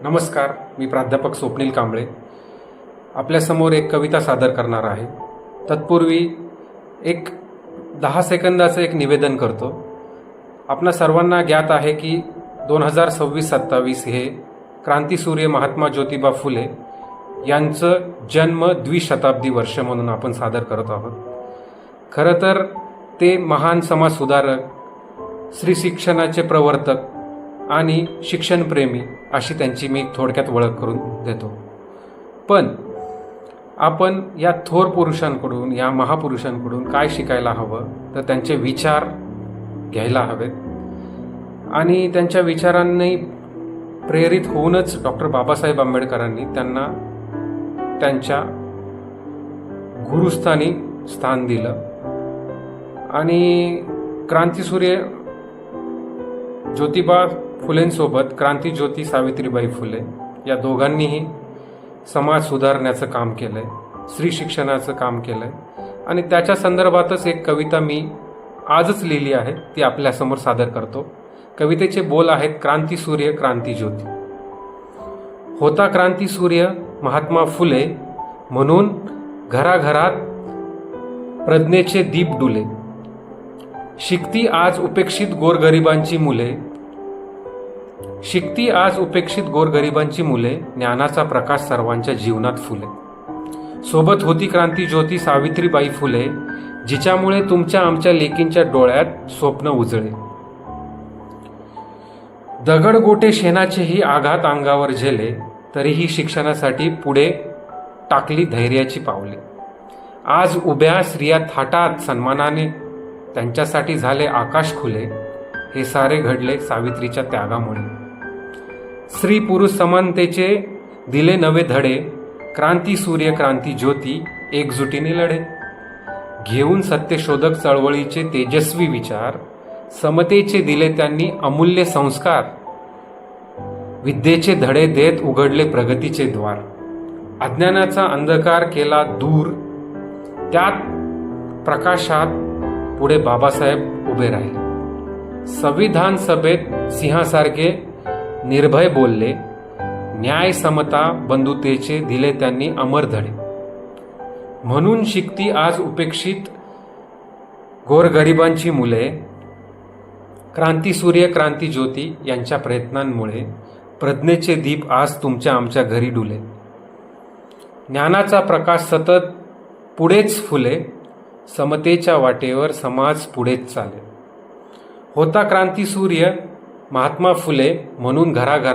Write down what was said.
नमस्कार, मी प्राध्यापक स्वप्नील कांबळे आपल्यासमोर एक कविता सादर करणार आहे। तत्पूर्वी एक 10 सेकंदाचं एक निवेदन करतो। आपणा सर्वांना ज्ञात आहे की 2026-27 हे क्रांतीसूर्य महात्मा ज्योतिबा फुले यांचं जन्म द्विशताब्दी वर्ष म्हणून आपण सादर करत आहोत। खरं तर ते महान समाजसुधारक, स्त्री शिक्षणाचे प्रवर्तक आणि शिक्षणप्रेमी अशी त्यांची मी थोडक्यात ओळख करून देतो। पण आपण या थोर पुरुषांकडून, या महापुरुषांकडून काय शिकायला हवं तर त्यांचे विचार घ्यायला हवेत आणि त्यांच्या विचारांनी प्रेरित होऊनच डॉक्टर बाबासाहेब आंबेडकरांनी त्यांना त्यांच्या गुरुस्थानी स्थान दिलं आणि क्रांतीसूर्य ज्योतिबा फुलेंसोबत क्रांतीज्योती सावित्रीबाई फुले या दोघांनीही समाज सुधारण्याचं काम केलंय, स्त्री शिक्षणाचं काम केलंय आणि त्याच्या संदर्भातच एक कविता मी आजच लिहिली आहे, ती आपल्यासमोर सादर करतो। कवितेचे बोल आहेत, क्रांतीसूर्य क्रांतीज्योती। होता क्रांतीसूर्य महात्मा फुले, म्हणून घराघरात प्रज्ञेचे दीप डुले। शिकती आज उपेक्षित गोरगरिबांची मुले, शिकती आज उपेक्षित गोरगरिबांची मुले, ज्ञानाचा प्रकाश सर्वांच्या जीवनात फुले। सोबत होती क्रांतीज्योती सावित्रीबाई फुले, जिच्यामुळे तुमच्या आमच्या लेकींच्या डोळ्यात स्वप्न उजळे। दगडगोटे शेणाचेही आघात अंगावर झेले, तरीही शिक्षणासाठी पुढे टाकली धैर्याची पावले। आज उभ्या स्त्रिया थाटात सन्मानाने, त्यांच्यासाठी झाले आकाश खुले। हे सारे घडले सावित्रीच्या त्यागामुळे। स्त्री पुरुष समानतेचे दिले नवे धडे, क्रांतीसूर्य क्रांतीज्योती एकजुटीने लढे। घेऊन सत्यशोधक चळवळीचे तेजस्वी विचार, समतेचे दिले त्यांनी अमूल्य संस्कार। विद्येचे धडे देत उघडले प्रगतीचे द्वार, अज्ञानाचा अंधकार केला दूर। त्यात प्रकाशात पुढे बाबासाहेब उभे राहिले। संविधान सभेत सिंहासारखे निर्भय बोलले, न्याय समता बंधुतेचे दिले त्यांनी अमर धडे। म्हणून शिकती आज उपेक्षित गोरगरिबांची मुले, क्रांतीसूर्य क्रांतीज्योती यांच्या प्रयत्नांमुळे प्रज्ञेचे दीप आज तुमच्या आमच्या घरी डुले। ज्ञानाचा प्रकाश सतत पुढेच फुले, समतेच्या वाटेवर समाज पुढेच चाले। होता क्रांतीसूर्य महात्मा फुले, म्हणून घराघरात